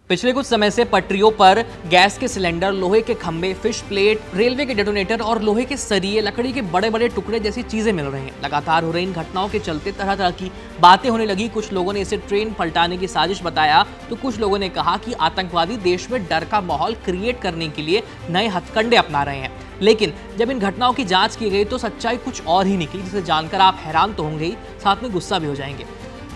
पिछले कुछ समय से पटरियों पर गैस के सिलेंडर, लोहे के खंभे, फिश प्लेट, रेलवे के डेटोनेटर और लोहे के सरिये, लकड़ी के बड़े बड़े टुकड़े जैसी चीजें मिल रही हैं। लगातार हो रही इन घटनाओं के चलते तरह तरह की बातें होने लगी। कुछ लोगों ने इसे ट्रेन पलटाने की साजिश बताया, तो कुछ लोगों ने कहा कि आतंकवादी देश में डर का माहौल क्रिएट करने के लिए नए हथकंडे अपना रहे हैं। लेकिन जब इन घटनाओं की जांच की गई तो सच्चाई कुछ और ही निकली, जिसे जानकर आप हैरान तो होंगे ही, साथ में गुस्सा भी हो जाएंगे।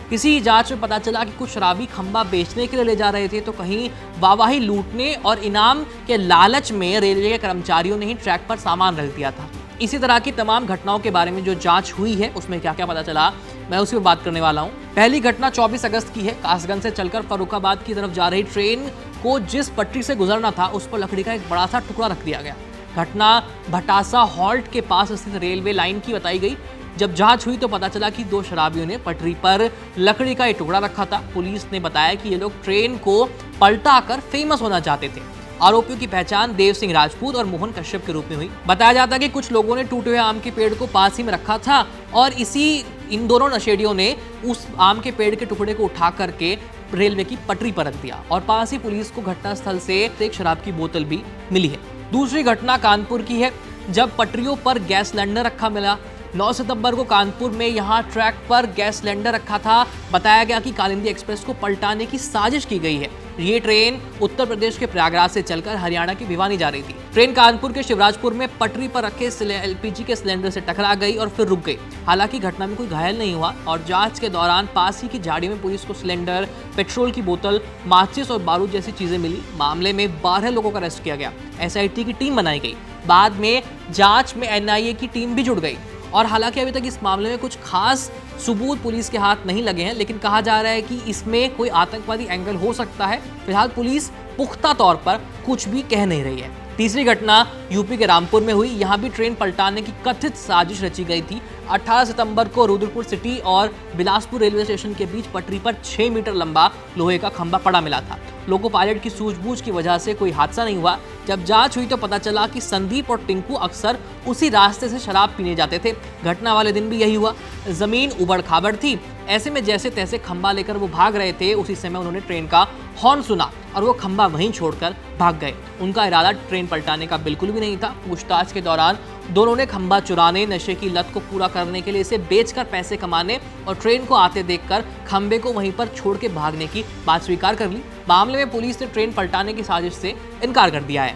किसी जांच में पता चला कि कुछ शराबी खंबा बेचने के लिए ले जा रहे थे, तो कहीं वाहवाही लूटने और इनाम के लालच में रेलवे के कर्मचारियों ने ही ट्रैक पर सामान रख दिया था। इसी तरह की तमाम घटनाओं के बारे में जो जांच हुई है उसमें क्या क्या पता चला, मैं उसी पर बात करने वाला हूं। पहली घटना 24 अगस्त की है। कासगंज से चलकर फर्रुखाबाद की तरफ जा रही ट्रेन को जिस पटरी से गुजरना था उस पर लकड़ी का एक बड़ा सा टुकड़ा रख दिया गया। घटना भटासा हॉल्ट के पास स्थित रेलवे लाइन की बताई गई। जब जांच हुई तो पता चला कि दो शराबियों ने पटरी पर लकड़ी का एक टुकड़ा रखा था। पुलिस ने बताया कि ये लोग ट्रेन को पलटाकर फेमस होना चाहते थे। आरोपियों की पहचान देव सिंह राजपूत और मोहन कश्यप के रूप में हुई। बताया जाता है कि कुछ लोगों ने टूटे हुए आम के पेड़ को पास ही में रखा था और इन दोनों नशेड़ियों ने उस आम के पेड़ के टुकड़े को उठा करके रेलवे की पटरी पर रख दिया और पास ही पुलिस को घटनास्थल से एक शराब की बोतल भी मिली है। दूसरी घटना कानपुर की है, जब पटरियों पर गैस सिलेंडर रखा मिला। 9 सितंबर को कानपुर में यहां ट्रैक पर गैस सिलेंडर रखा था। बताया गया कि कालिंदी एक्सप्रेस को पलटाने की साजिश की गई है। ये ट्रेन उत्तर प्रदेश के प्रयागराज से चलकर हरियाणा की भिवानी जा रही थी। ट्रेन कानपुर के शिवराजपुर में पटरी पर रखे एलपीजी के सिलेंडर से टकरा गई और फिर रुक गई। हालांकि घटना में कोई घायल नहीं हुआ और जांच के दौरान पास ही की झाड़ी में पुलिस को सिलेंडर, पेट्रोल की बोतल, माचिस और बारूद जैसी चीजें मिली। मामले में 12 लोगों को अरेस्ट किया गया। एसआईटी की टीम बनाई गई। बाद में जांच में एनआईए की टीम भी जुड़ गई और हालांकि अभी तक इस मामले में कुछ खास सबूत पुलिस के हाथ नहीं लगे हैं, लेकिन कहा जा रहा है कि इसमें कोई आतंकवादी एंगल हो सकता है। फिलहाल पुलिस पुख्ता तौर पर कुछ भी कह नहीं रही है। तीसरी घटना यूपी के रामपुर में हुई। यहां भी ट्रेन पलटाने की कथित साजिश रची गई थी। 18 सितंबर को रुद्रपुर सिटी और बिलासपुर रेलवे स्टेशन के बीच पटरी पर 6 मीटर लंबा लोहे का खंभा पड़ा मिला था। लोको पायलट की सूझबूझ की वजह से कोई हादसा नहीं हुआ। जब जांच हुई तो पता चला कि संदीप और टिंकू अक्सर उसी रास्ते से शराब पीने जाते थे। घटना वाले दिन भी यही हुआ। जमीन उबड़ खाबड़ थी। ऐसे में जैसे तैसे खंभा लेकर वो भाग रहे थे, उसी समय उन्होंने ट्रेन का हॉर्न सुना और वो खंभा वहीं छोड़कर भाग गए। उनका इरादा ट्रेन पलटाने का बिल्कुल भी नहीं था। पूछताछ के दौरान दोनों ने खंभा चुराने, नशे की लत को पूरा करने के लिए इसे बेचकर पैसे कमाने और ट्रेन को आते देखकर खंभे को वहीं पर छोड़ के भागने की बात स्वीकार कर ली। मामले में पुलिस ने ट्रेन पलटाने की साजिश से इनकार कर दिया है।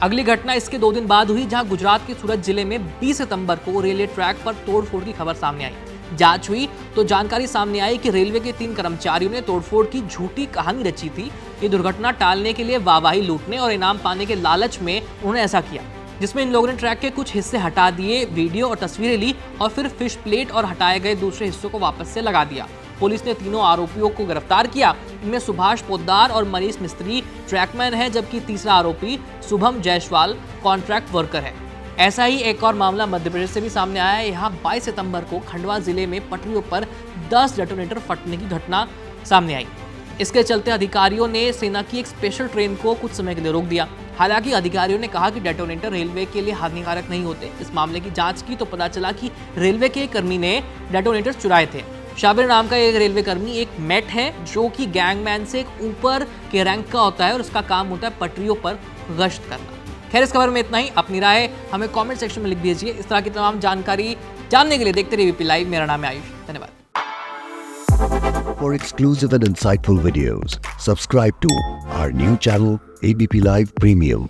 अगली घटना इसके 2 दिन बाद हुई, जहां गुजरात के सूरत जिले में 20 सितंबर को रेलवे ट्रैक पर तोड़फोड़ की खबर सामने आई। जांच हुई तो जानकारी सामने आई कि रेलवे के 3 कर्मचारियों ने तोड़फोड़ की झूठी कहानी रची थी। ये दुर्घटना टालने के लिए वाहवाही लूटने और इनाम पाने के लालच में उन्होंने ऐसा किया, जिसमें इन लोगों ने ट्रैक के कुछ हिस्से हटा दिए, वीडियो और तस्वीरें ली और फिर फिश प्लेट और हटाए गए दूसरे हिस्सों को वापस से लगा दिया। पुलिस ने तीनों आरोपियों को गिरफ्तार किया। इनमें सुभाष पोद्दार और मनीष मिस्त्री ट्रैकमैन है, जबकि तीसरा आरोपी शुभम जायसवाल कॉन्ट्रैक्ट वर्कर है। ऐसा ही एक और मामला मध्य प्रदेश से भी सामने आया है। यहाँ 22 सितंबर को खंडवा जिले में पटरियों पर 10 डेटोनेटर फटने की घटना सामने आई। इसके चलते अधिकारियों ने सेना की एक स्पेशल ट्रेन को कुछ समय के लिए रोक दिया। हालांकि अधिकारियों ने कहा कि डेटोनेटर रेलवे के लिए हानिकारक नहीं होते। इस मामले की जांच की तो पता चला कि रेलवे के एक कर्मी ने डेटोनेटर चुराए थे। शाबिर नाम का एक रेलवे कर्मी एक मेट है, जो कि गैंगमैन से एक ऊपर के रैंक का होता है और उसका काम होता है पटरियों पर गश्त करना। खैर, इस खबर में इतना ही। अपनी राय हमें कमेंट सेक्शन में लिख दीजिए। इस तरह की तमाम जानकारी जानने के लिए देखते रहिए एबीपी लाइव। मेरा नाम है आयुष। धन्यवाद। For exclusive and insightful videos, subscribe to our new channel ABP Live Premium.